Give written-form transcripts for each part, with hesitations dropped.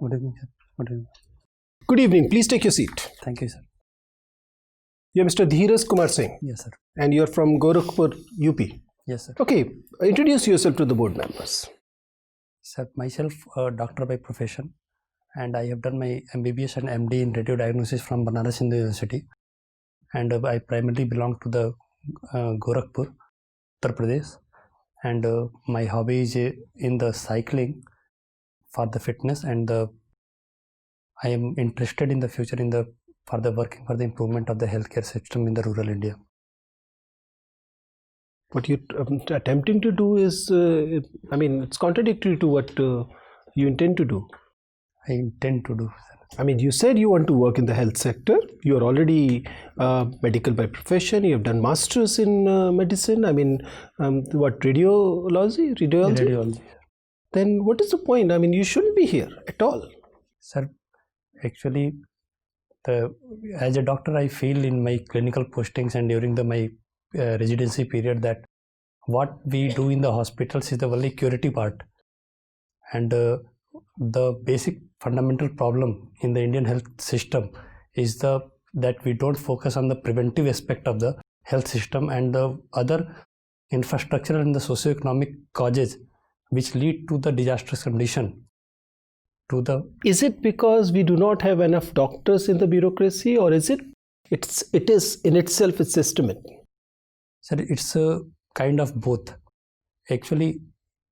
Good evening, sir. Good evening. Good evening. Please take your seat. Thank you, sir. You're Mr. Dheeraj Kumar Singh Yes, sir. and you're from Gorakhpur, UP. Yes, sir. Okay, introduce yourself to the board members. Sir, myself, a doctor by profession, and I have done my MBBS and MD in radio diagnosis from Banaras Hindu University, and I primarily belong to the Gorakhpur, Uttar Pradesh, and my hobby is in the cycling for the fitness, and I am interested in the future in the further working for the improvement of the healthcare system in the rural India. What you're attempting to do is, it's contradictory to what you intend to do. I intend to do, sir. You said you want to work in the health sector. You are already medical by profession. You have done masters in medicine. Radiology? Radiology. Then what is the point? You shouldn't be here at all. Sir, actually, as a doctor, I feel in my clinical postings and during my residency period that what we do in the hospitals is the only curative part, and the basic fundamental problem in the Indian health system is that we don't focus on the preventive aspect of the health system and the other infrastructural and the socio-economic causes which lead to the disastrous condition. Is it because we do not have enough doctors in the bureaucracy, or is it is in itself it's systemic? Sir, it's a kind of both. Actually,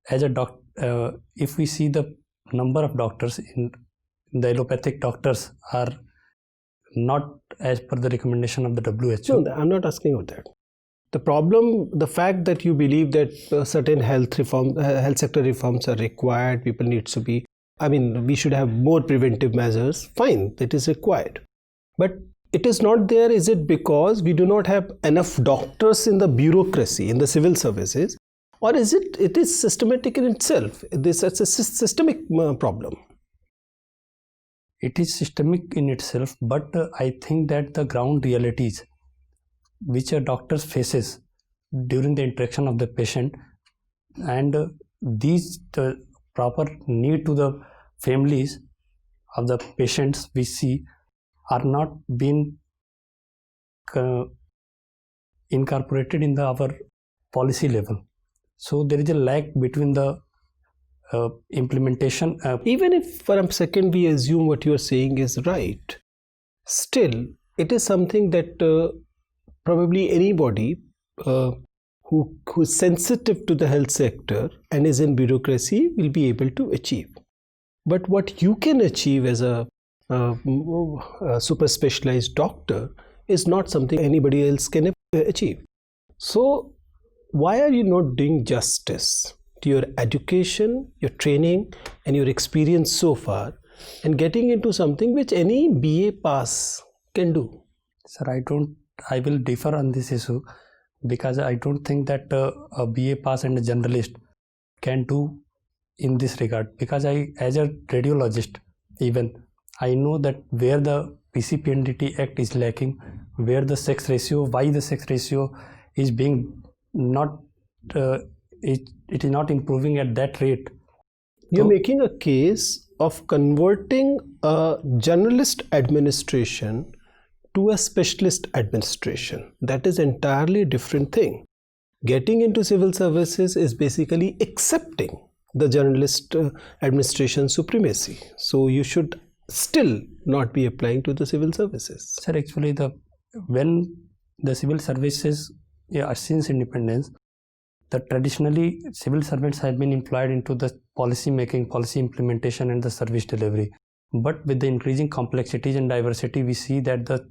as a doctor, if we see the number of doctors in the allopathic doctors are not as per the recommendation of the WHO. No, I'm not asking about that. The fact that you believe that certain health sector reforms are required, people needs to be, we should have more preventive measures, fine, that is required. But it is not there. Is it because we do not have enough doctors in the bureaucracy, in the civil services, or is it is systematic in itself? It's a systemic problem. It is systemic in itself, but I think that the ground realities which a doctor faces during the interaction of the patient and the proper need to the families of the patients we see are not being incorporated in our policy level. So there is a lag between the implementation. Even if for a second we assume what you are saying is right, still it is something that probably anybody who is sensitive to the health sector and is in bureaucracy will be able to achieve. But what you can achieve as a super specialized doctor is not something anybody else can achieve. So why are you not doing justice to your education, your training and your experience so far and getting into something which any BA pass can do? Sir, I will differ on this issue because I don't think that a BA pass and a generalist can do in this regard, because as a radiologist even I know that where the PCPNDT Act is lacking, where the sex ratio, why the sex ratio is being not it is not improving at that rate. You're making a case of converting a generalist administration to a specialist administration. That is entirely different thing. Getting into civil services is basically accepting the generalist administration supremacy. So you should still not be applying to the civil services. Sir, actually when the civil services are since independence, traditionally civil servants have been employed into the policy making, policy implementation and the service delivery. But with the increasing complexities and diversity, we see that the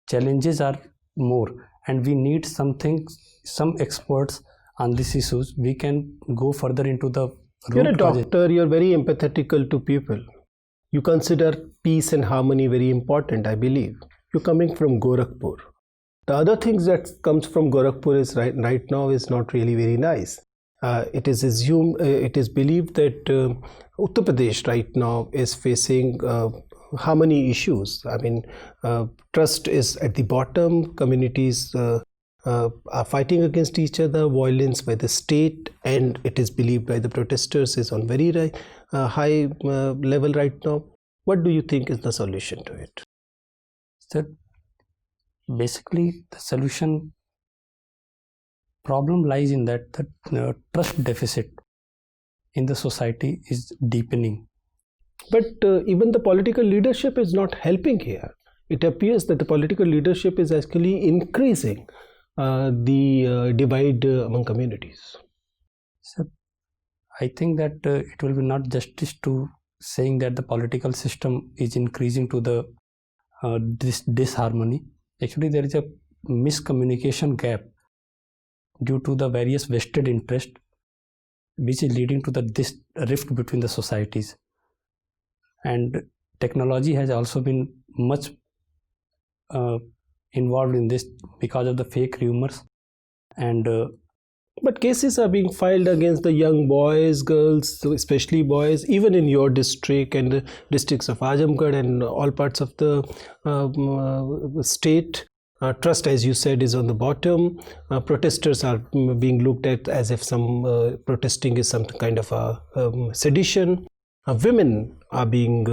challenges are more and we need some experts on these issues. We can go further into the You're a doctor, you're very empathetical to people. You consider peace and harmony very important, I believe. You're coming from Gorakhpur. The other things that comes from Gorakhpur is right now is not really very nice. It is believed that Uttar Pradesh right now is facing harmony issues. Trust is at the bottom. Communities are fighting against each other. Violence by the state and it is believed by the protesters is on very high level right now. What do you think is the solution to it? So basically, the solution problem lies in that the trust deficit in the society is deepening. But even the political leadership is not helping here. It appears that the political leadership is actually increasing the divide among communities. So I think that it will be not justice to saying that the political system is increasing to the this disharmony. Actually, there is a miscommunication gap due to the various vested interest, which is leading to this rift between the societies. And technology has also been much involved in this because of the fake rumors and but cases are being filed against the young boys, girls, especially boys, even in your district and the districts of Azamgarh and all parts of the state. Trust, as you said, is on the bottom. Protesters are being looked at as if some protesting is some kind of a sedition. Women are being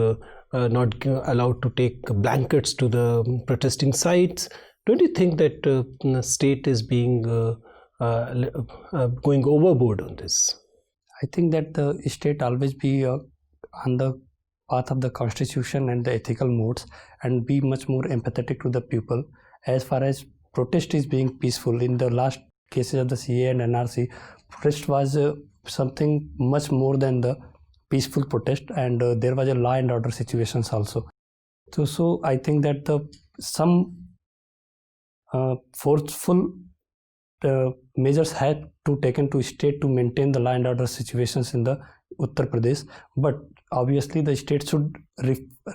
not allowed to take blankets to the protesting sites. Don't you think that the state is being going overboard on this? I think that the state always be on the path of the constitution and the ethical modes and be much more empathetic to the people. As far as protest is being peaceful, in the last cases of the CA and NRC, protest was something much more than the peaceful protest, and there was a law and order situations also. So I think that some forceful measures had to taken to state to maintain the law and order situations in the Uttar Pradesh, but obviously the state should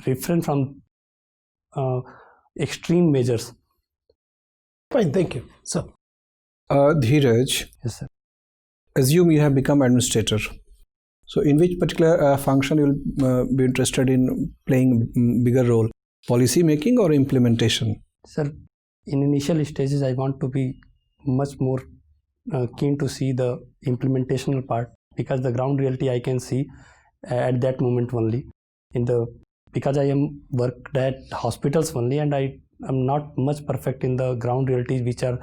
refrain from extreme measures. Fine, thank you. So, Dheeraj, Yes, sir. assume you have become administrator. So, in which particular function you will be interested in playing bigger role, policy making or implementation? Sir, in initial stages, I want to be much more keen to see the implementational part, because the ground reality I can see at that moment only. Because I am worked at hospitals only, and I am not much perfect in the ground realities, which are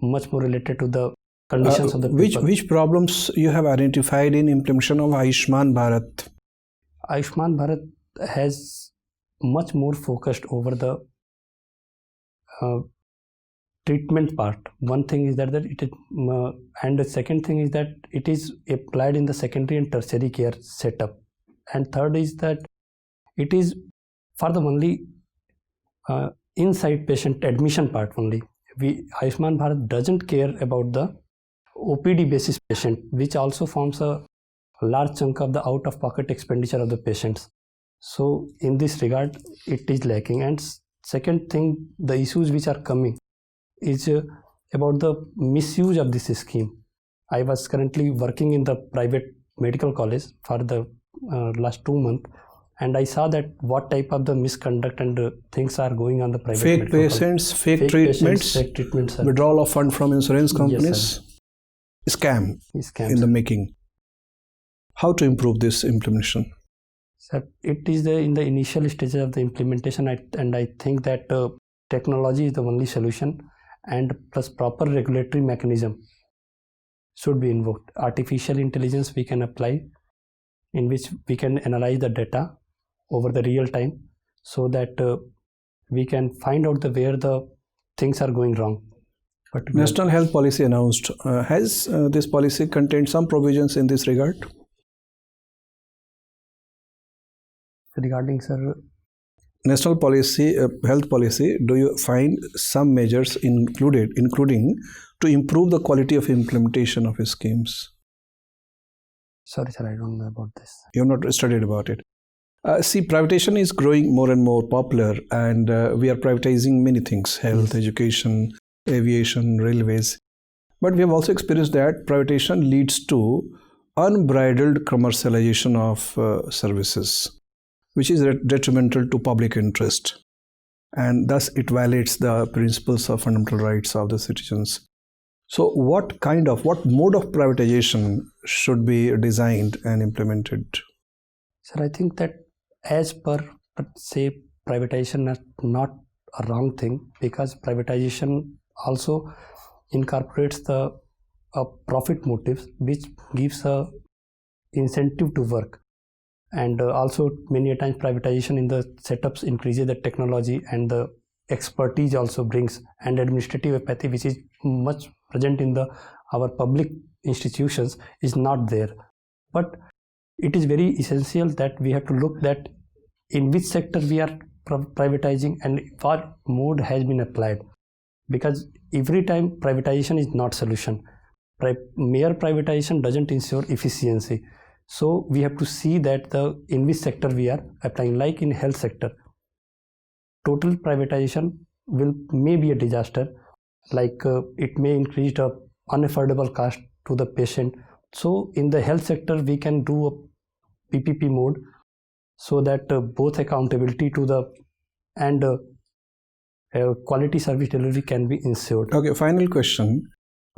much more related to the conditions of the people. Which problems you have identified in implementation of Ayushman Bharat? Ayushman Bharat has much more focused over the treatment part. One thing is that it is, and the second thing is that it is applied in the secondary and tertiary care setup. And third is that it is for the only inside patient admission part only. Ayushman Bharat doesn't care about the OPD basis patient, which also forms a large chunk of the out-of-pocket expenditure of the patients. So in this regard, it is lacking. And second thing, the issues which are coming is about the misuse of this scheme. I was currently working in the private medical college for the last 2 months, and I saw that what type of the misconduct and things are going on the private Fake patients, fake treatments, withdrawal of fund from insurance companies, yes, scam in the making. How to improve this implementation? Sir, it is in the initial stages of the implementation, and I think that technology is the only solution, and plus proper regulatory mechanism should be invoked. Artificial intelligence we can apply, in which we can analyze the data over the real time, so that we can find out where the things are going wrong. National Health Policy announced. Has this policy contained some provisions in this regard? Regarding, sir, National policy, health policy, do you find some measures including to improve the quality of implementation of schemes? sorry sir, I don't know about this. You have not studied about it. See, privatization is growing more and more popular, and we are privatizing many things: health, education, aviation, railways. But we have also experienced that privatization leads to unbridled commercialization of services, which is detrimental to public interest, and thus it violates the principles of fundamental rights of the citizens. So what mode of privatization should be designed and implemented? Sir, I think that as per say privatization is not a wrong thing, because privatization also incorporates the profit motives, which gives a incentive to work. And also many a times privatization in the setups increases the technology, and the expertise also brings, and administrative apathy, which is much present in our public institutions, is not there. But it is very essential that we have to look that in which sector we are privatizing and what mode has been applied, because every time privatization is not solution. Mere privatization doesn't ensure efficiency. So we have to see that in which sector we are applying. Like in health sector, total privatization may be a disaster, like it may increase the unaffordable cost to the patient. So in the health sector we can do a PPP mode, so that both accountability to the and quality service delivery can be ensured. Okay, final question.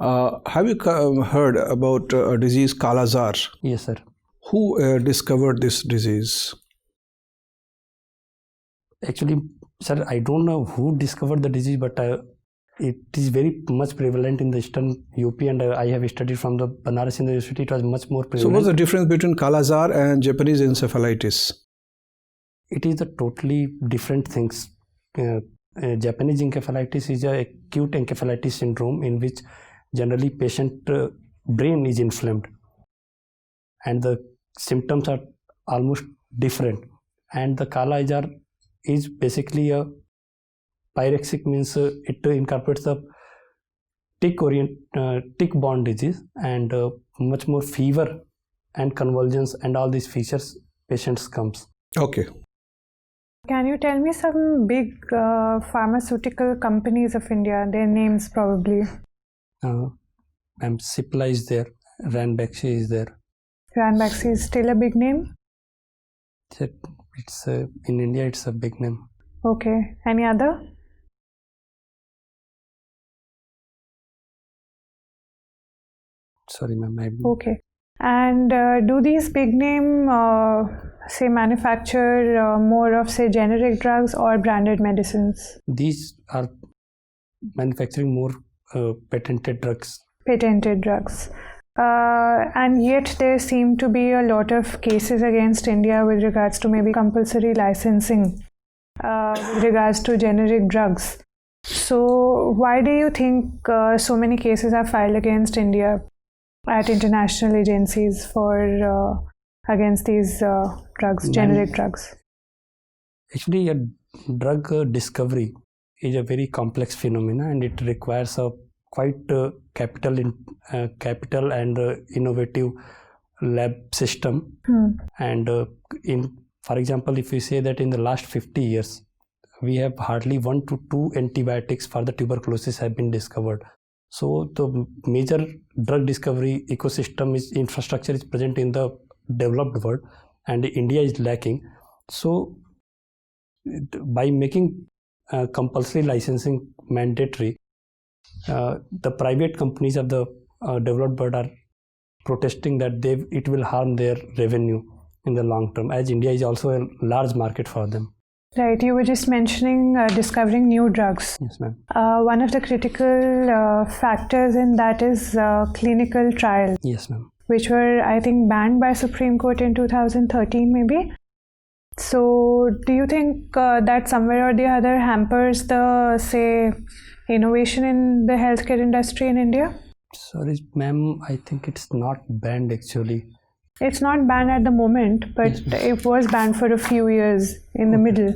Have you heard about a disease Kala Azar? Yes, sir. Who discovered this disease? Actually, sir, I don't know who discovered the disease, but it is very much prevalent in the eastern UP, and I have studied from the Banaras University. It was much more prevalent. So what's the difference between Kala Azar and Japanese encephalitis? It is the totally different things. Japanese encephalitis is a acute encephalitis syndrome in which generally patient brain is inflamed, and the symptoms are almost different. And the Kala Azar is basically a pyrexic, means it incorporates the tick-borne disease, and much more fever and convulsions and all these features patients comes. Okay. Can you tell me some big pharmaceutical companies of India, their names probably? Cipla is there, Ranbaxy is there. Ranbaxy is still a big name? It's in India it's a big name. Okay. Any other? Sorry, ma'am. Okay. And do these big name, say, manufacture more of, say, generic drugs or branded medicines? These are manufacturing more patented drugs. Patented drugs. And yet there seem to be a lot of cases against India with regards to maybe compulsory licensing with regards to generic drugs. So why do you think so many cases are filed against India at international agencies for against these drugs, generic drugs? Actually, a drug discovery is a very complex phenomena, and it requires a quite capital and innovative lab system. And for example, if we say that in the last 50 years we have hardly 1 to 2 antibiotics for the tuberculosis have been discovered. So the major drug discovery ecosystem infrastructure is present in the developed world, and India is lacking. So by making compulsory licensing mandatory, the private companies of the developed world are protesting that it will harm their revenue in the long term, as India is also a large market for them. Right, you were just mentioning discovering new drugs. Yes, ma'am. One of the critical factors in that is clinical trials. Yes, ma'am. Which were, I think, banned by Supreme Court in 2013 maybe. So do you think that somewhere or the other hampers the, say, innovation in the healthcare industry in India? Sorry, ma'am, I think it's not banned actually. It's not banned at the moment, but yes, it was banned for a few years in the middle.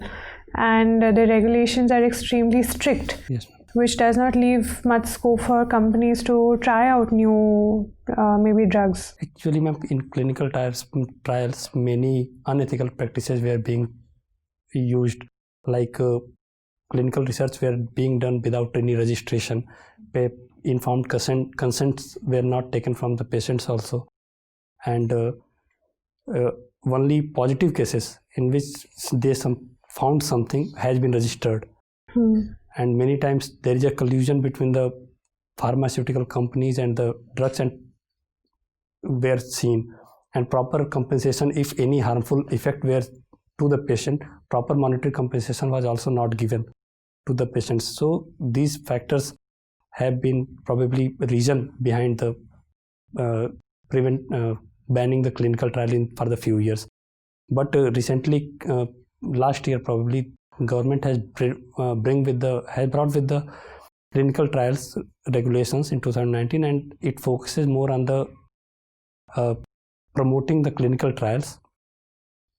And the regulations are extremely strict, yes, which does not leave much scope for companies to try out new maybe drugs. Actually, ma'am, in clinical trials, many unethical practices were being used, like clinical research were being done without any registration. Informed consents were not taken from the patients also. And only positive cases in which they found something has been registered. And many times there is a collusion between the pharmaceutical companies and the drugs and were seen, and proper compensation if any harmful effect were to the patient. Proper monetary compensation was also not given to the patients. So these factors have been probably reason behind the banning the clinical trial for the few years. But recently, last year probably, government has brought with the clinical trials regulations in 2019, and it focuses more on the promoting the clinical trials.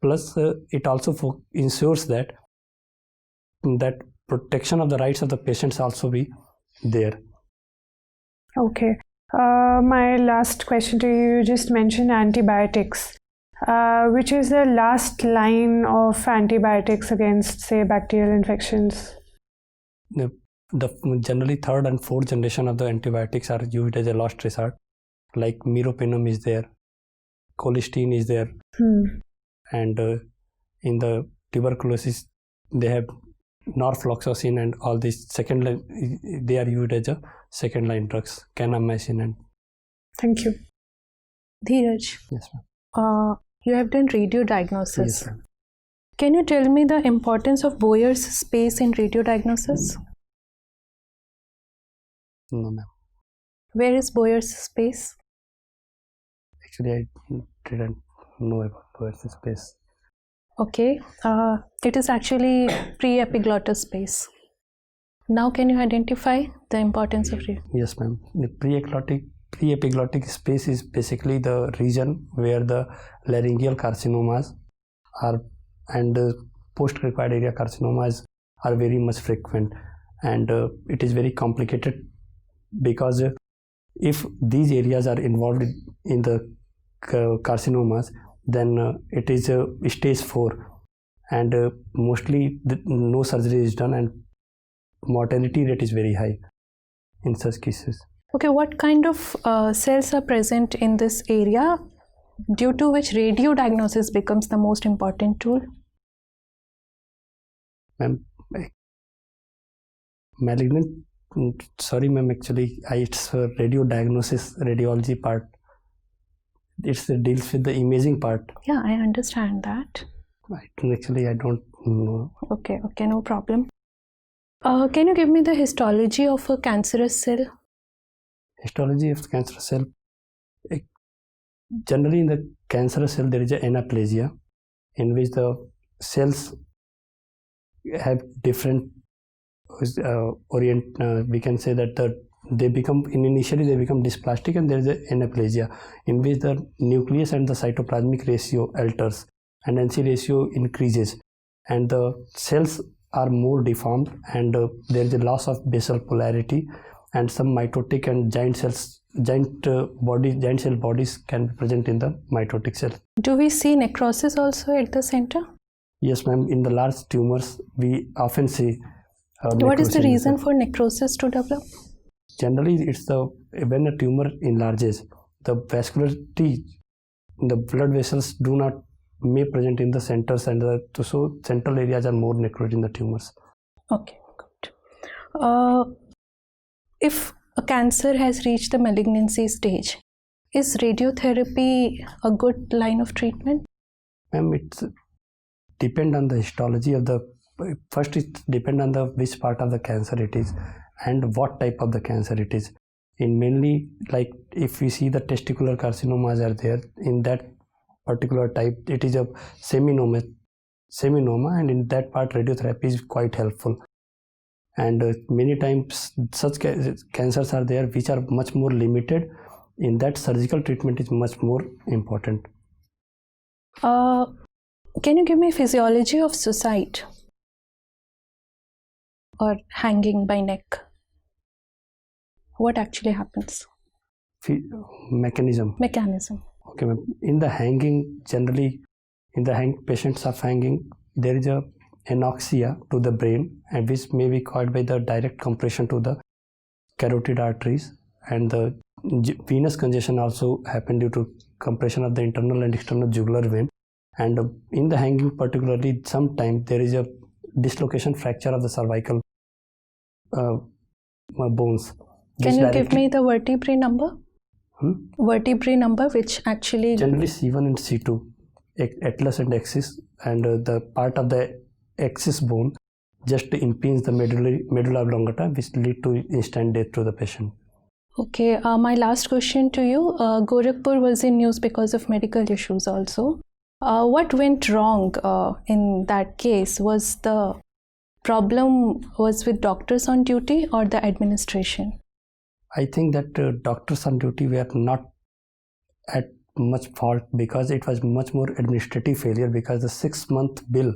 Plus, it also ensures that protection of the rights of the patients also be there. Okay. My last question to you, you just mentioned antibiotics. Which is the last line of antibiotics against, say, bacterial infections? The generally third and fourth generation of the antibiotics are used as a last resort. Like meropenem is there, colistin is there, and in the tuberculosis they have norfloxacin and all these second line. They are used as a second line drugs, kanamycin and. Thank you. Dheeraj, Yes, ma'am. you have done radio diagnosis. Yes, ma'am. Can you tell me the importance of Boyer's space in radio diagnosis? No, ma'am. Where is Boyer's space? Actually, I didn't know about Boyer's space. Okay, it is actually pre-epiglottis space. Now can you identify the importance of radio? Yes, ma'am. The pre-epiglottic space is basically the region where the laryngeal carcinomas are and post-cricoid area carcinomas are very much frequent, and it is very complicated because if these areas are involved in the carcinomas, then it is stage 4, and mostly no surgery is done, and mortality rate is very high in such cases. Okay, what kind of cells are present in this area due to which radio diagnosis becomes the most important tool? Ma'am, malignant, sorry ma'am, actually it's radio diagnosis, radiology part. It deals with the imaging part. Yeah, I understand that. Actually, I don't know. Okay, no problem. Can you give me the histology of a cancerous cell? Histology of cancerous cell. Generally, in the cancerous cell, there is an anaplasia in which the cells have different we can say that initially they become dysplastic, and there is an anaplasia in which the nucleus and the cytoplasmic ratio alters and NC ratio increases, and the cells are more deformed, and there is a loss of basal polarity, and some mitotic and giant cell bodies can be present in the mitotic cell. Do we see necrosis also at the center? Yes, ma'am. In the large tumors, we often see. What is the reason for necrosis to develop? Generally, it's when a tumor enlarges, the vascularity, the blood vessels may present in the centers, and so central areas are more necrotic in the tumors. Okay, good. If a cancer has reached the malignancy stage, is radiotherapy a good line of treatment? Ma'am, it's depend on the histology of the. First, it depend on which part of the cancer it is and what type of the cancer it is. In mainly, like if we see the testicular carcinomas are there, in that particular type, it is a seminoma, and in that part, radiotherapy is quite helpful. And many times, such cancers are there which are much more limited. In that, surgical treatment is much more important. Can you give me physiology of suicide or hanging by neck? What actually happens? Mechanism. Okay, ma'am. In the hanging, generally, patients of hanging, there is a anoxia to the brain, and which may be caused by the direct compression to the carotid arteries, and the venous congestion also happen due to compression of the internal and external jugular vein. And in the hanging particularly, sometimes there is a dislocation fracture of the cervical bones. Can you give me the vertebrae number? Vertebrae number which actually... Generally C1 and C2. atlas and axis, and the part of the axis bone just impedes the medulla oblongata, which lead to instant death to the patient. Okay, my last question to you. Gorakhpur was in news because of medical issues also. What went wrong in that case? Was the problem with doctors on duty or the administration? I think that doctors on duty were not at much fault, because it was much more administrative failure, because the 6-month bill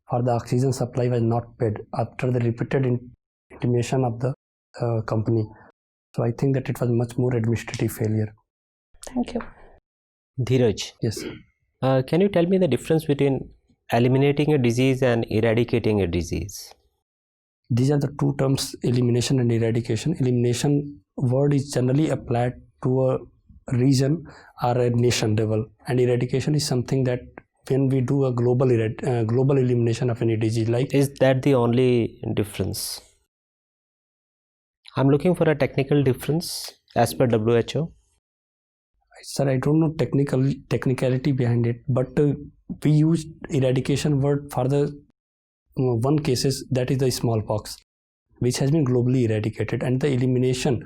for the oxygen supply was not paid after the repeated intimation of the company. So I think that it was much more administrative failure. Thank you. Dheeraj, Yes. can you tell me the difference between eliminating a disease and eradicating a disease? These are the two terms, elimination and eradication. Elimination word is generally applied to a region or a nation level, and eradication is something that when we do a global elimination of any disease, like. Is that the only difference? I'm looking for a technical difference as per WHO. Sir, I don't know technicality behind it, but we use eradication word for the one cases, that is the smallpox, which has been globally eradicated, and the elimination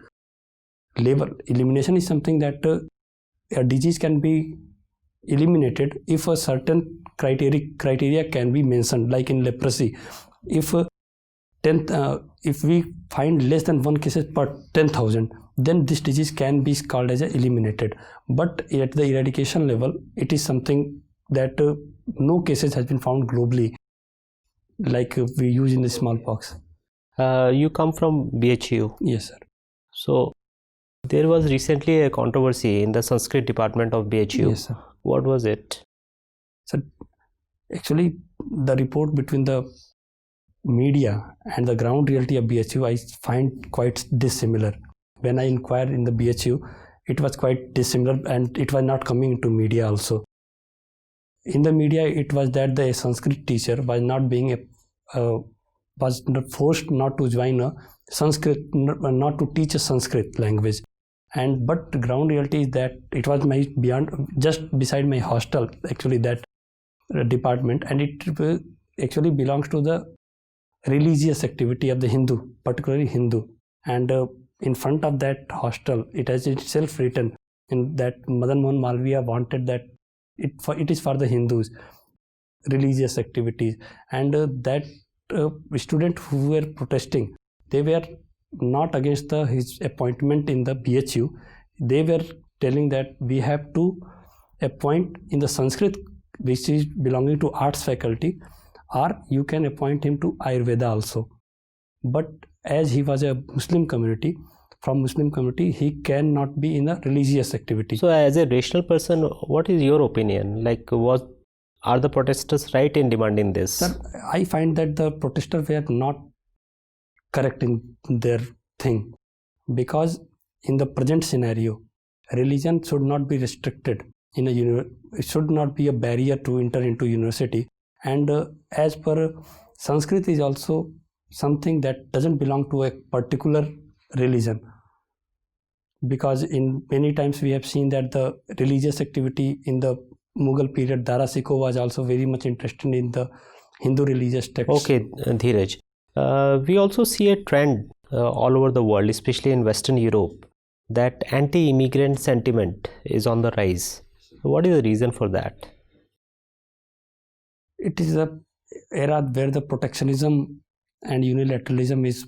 is something that a disease can be eliminated if a certain criteria can be mentioned, like in leprosy. If we find less than 1 cases per 10,000, then this disease can be called as eliminated. But at the eradication level, it is something that no cases has been found globally, like we use in the smallpox. You come from BHU. Yes, sir. So there was recently a controversy in the Sanskrit department of BHU. Yes, sir. What was it? So actually, the report between the media and the ground reality of BHU, I find quite dissimilar. When I inquired in the BHU, it was quite dissimilar, and it was not coming into media also. In the media, it was that the Sanskrit teacher was not being was forced not to join a Sanskrit, not to teach a Sanskrit language. But the ground reality is that it was just beside my hostel, actually, that department, and it actually belongs to the religious activity of the Hindu, particularly Hindu. And in front of that hostel, it has itself written in that Madan Mohan Malviya wanted that it is for the Hindus, religious activities, and that students who were protesting, they were not against his appointment in the BHU. They were telling that we have to appoint in the Sanskrit, which is belonging to arts faculty, or you can appoint him to Ayurveda also. But as he was a Muslim community, he cannot be in a religious activity. So as a rational person, what is your opinion? Like, are the protesters right in demanding this? Sir, I find that the protesters were not correct in their thing, because in the present scenario, religion should not be restricted in it should not be a barrier to enter into university. And as per Sanskrit is also something that doesn't belong to a particular religion, because in many times we have seen that the religious activity in the Mughal period, Dara Shikoh was also very much interested in the Hindu religious texts. Okay, Dheeraj. We also see a trend all over the world, especially in Western Europe, that anti-immigrant sentiment is on the rise. What is the reason for that? It is an era where the protectionism and unilateralism is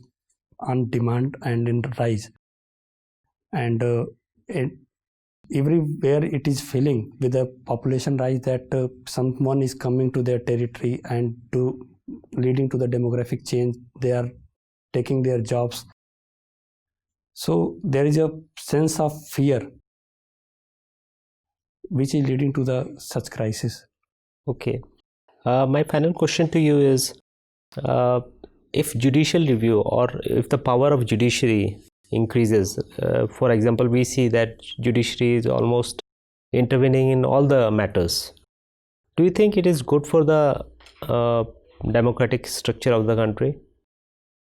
on demand and in rise. And everywhere it is filling with the population rise, that someone is coming to their territory and leading to the demographic change. They are taking their jobs. So there is a sense of fear which is leading to such crisis. Okay. My final question to you is, if judicial review or if the power of judiciary increases, for example, we see that judiciary is almost intervening in all the matters. Do you think it is good for the democratic structure of the country?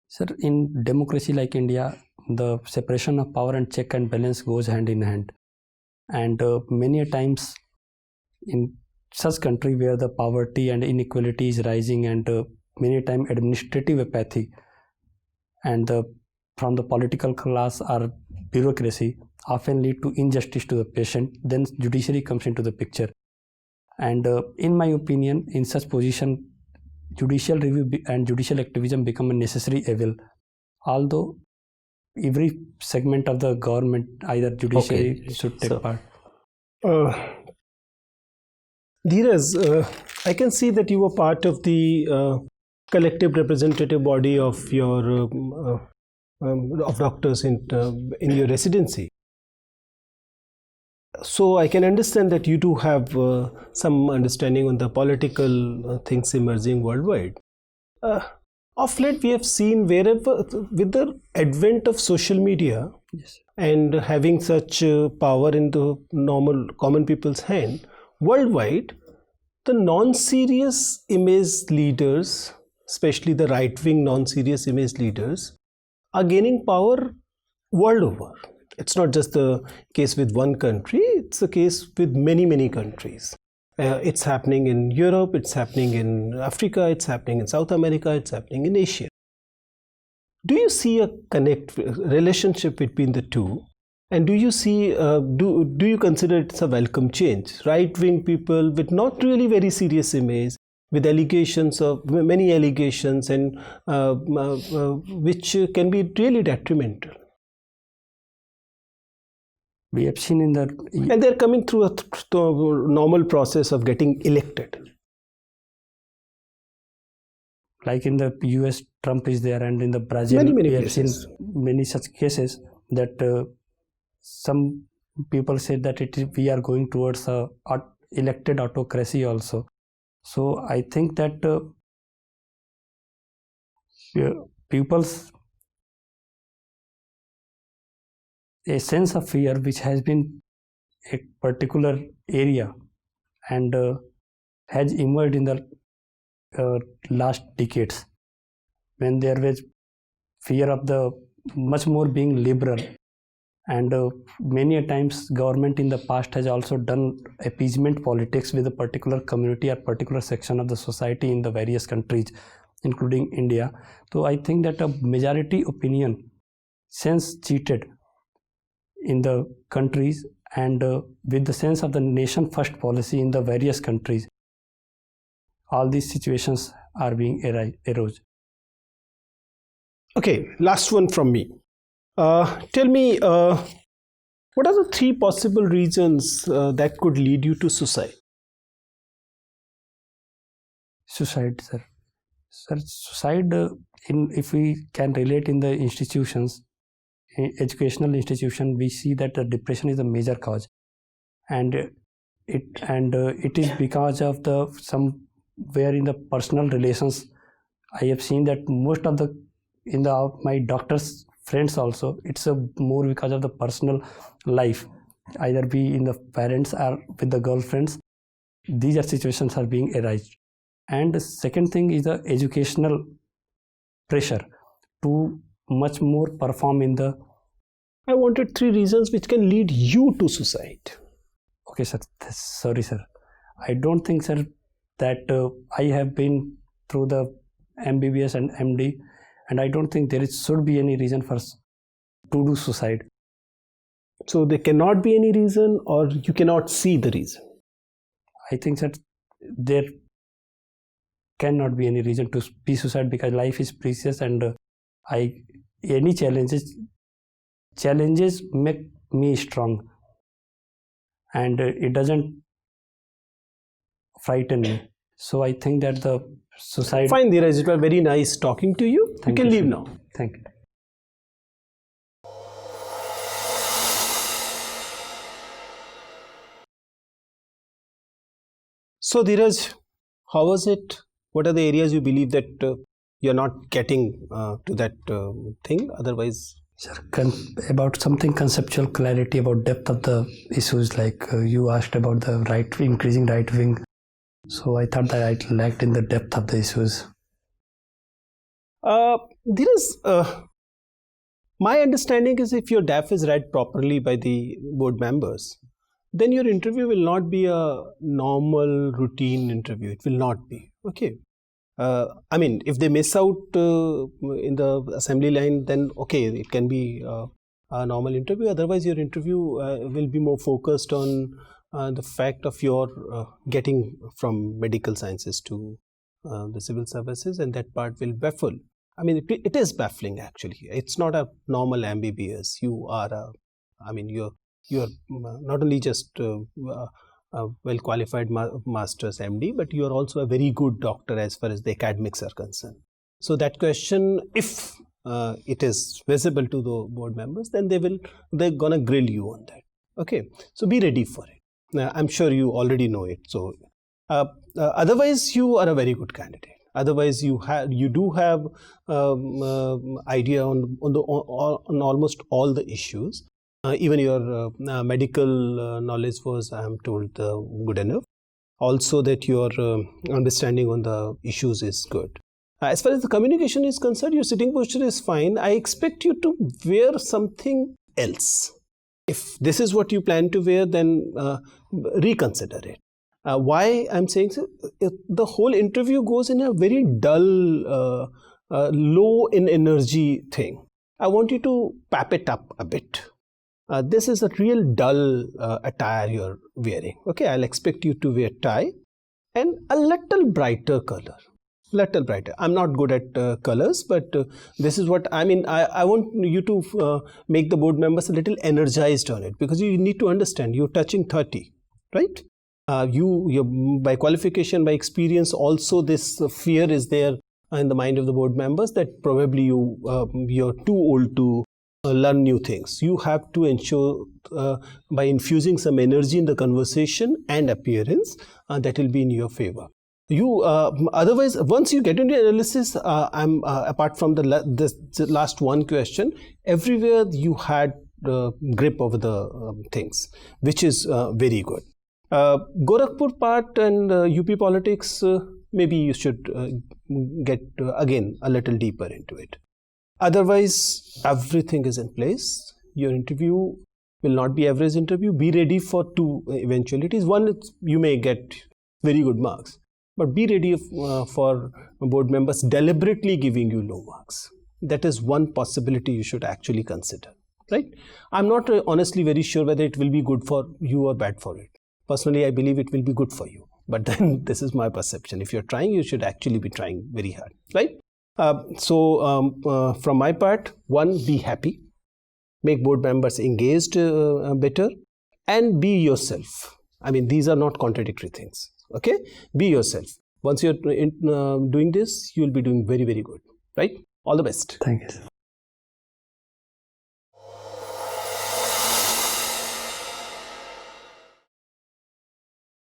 Sir, in democracy like India, the separation of power and check and balance goes hand in hand. And many times in such country where the poverty and inequality is rising, and many times administrative apathy and from the political class or bureaucracy often lead to injustice to the patient, then judiciary comes into the picture. And in my opinion, in such position, judicial review and judicial activism become a necessary evil. Although every segment of the government, either judiciary should take part. Dheeraj, I can see that you were part of the collective representative body of your of doctors in your residency. So I can understand that you do have some understanding on the political things emerging worldwide. Of late, we have seen wherever, with the advent of social media, Yes. and having such power in the normal common people's hand, worldwide, the non-serious image leaders, especially the right-wing non-serious image leaders, are gaining power world over. It's not just the case with one country, it's the case with many countries. It's happening in Europe, it's happening in Africa, it's happening in South America, it's happening in Asia. Do you see a relationship between the two? And do you see, do you consider it's a welcome change? Right-wing people with not really very serious image, with allegations of many allegations, and which can be really detrimental. We have seen in the And they're coming through a normal process of getting elected. like in the US, Trump is there, and in the Brazil, Many we have cases. seen many such cases that some people say that we are going towards a elected autocracy also. So I think that people's a sense of fear which has been a particular area and has emerged in the last decades, when there was fear of the much more being liberal, and many a times government in the past has also done appeasement politics with a particular community or particular section of the society in the various countries, including India. So I think that a majority opinion sense cheated in the countries, and with the sense of the nation first policy in the various countries, all these situations are being eroded. Okay, last one from me. Tell me, what are the 3 possible reasons that could lead you to suicide? Suicide, sir. Sir, suicide, if we can relate in the institutions, educational institution, we see that the depression is a major cause, and it is because of the somewhere in the personal relations. I have seen that most of the my doctors friends also, it's more because of the personal life, either be in the parents or with the girlfriends. These are situations are being arised. And the second thing is the educational pressure to much more perform in the. I wanted 3 reasons which can lead you to suicide. Okay, sir. Sorry, sir. I don't think, sir, that I have been through the MBBS and MD, and I don't think there should be any reason for to do suicide. So there cannot be any reason, or you cannot see the reason? I think that there cannot be any reason to be suicide, because life is precious, and any challenges make me strong, and it doesn't frighten me. So I think that the suicide. Fine, Dheeraj, it was very nice talking to you. You can leave now. Thank you. So Dheeraj, how was it? What are the areas you believe that you're not getting to that thing otherwise? Sir, about something conceptual clarity about depth of the issues, like you asked about the increasing right wing. So I thought that I lacked in the depth of the issues. My understanding is if your DAF is read properly by the board members, then your interview will not be a normal routine interview. It will not be. Okay. I mean, if they miss out in the assembly line, then okay, it can be a normal interview. Otherwise, your interview will be more focused on the fact of your getting from medical sciences to the civil services, and that part will baffle. I mean, it is baffling actually. It's not a normal MBBS. You are you're not only just a well qualified master's MD, but you are also a very good doctor as far as the academics are concerned. So that question, if it is visible to the board members, then they're gonna grill you on that. Okay, so be ready for it. Now, I'm sure you already know it. So otherwise, you are a very good candidate. Otherwise, you do have idea on almost all the issues. Even your medical knowledge was, I am told, good enough. Also, that your understanding on the issues is good. As far as the communication is concerned, your sitting posture is fine. I expect you to wear something else. If this is what you plan to wear, then reconsider it. Why I'm saying so? The whole interview goes in a very dull, low in energy thing. I want you to pep it up a bit. This is a real dull attire you're wearing. Okay, I'll expect you to wear tie and a little brighter color. Little brighter. I'm not good at colors, but this is what I mean. I want you to make the board members a little energized on it, because you need to understand you're touching 30, right? You by qualification, by experience, also this fear is there in the mind of the board members that probably you're too old to learn new things. You have to ensure by infusing some energy in the conversation and appearance that will be in your favor. You otherwise, once you get into analysis, I'm apart from the last one question, everywhere you had grip over the things, which is very good. Gorakhpur part and UP politics, maybe you should get again a little deeper into it. Otherwise, everything is in place. Your interview will not be average interview. Be ready for two eventualities. One, you may get very good marks, but be ready for board members deliberately giving you low marks. That is one possibility you should actually consider, right? I'm not honestly very sure whether it will be good for you or bad for it. Personally, I believe it will be good for you. But then this is my perception. If you're trying, you should actually be trying very hard, right? From my part, one, be happy. Make board members engaged better. And be yourself. I mean, these are not contradictory things. Okay? Be yourself. Once you're doing this, you'll be doing very, very good, right? All the best. Thank you, sir.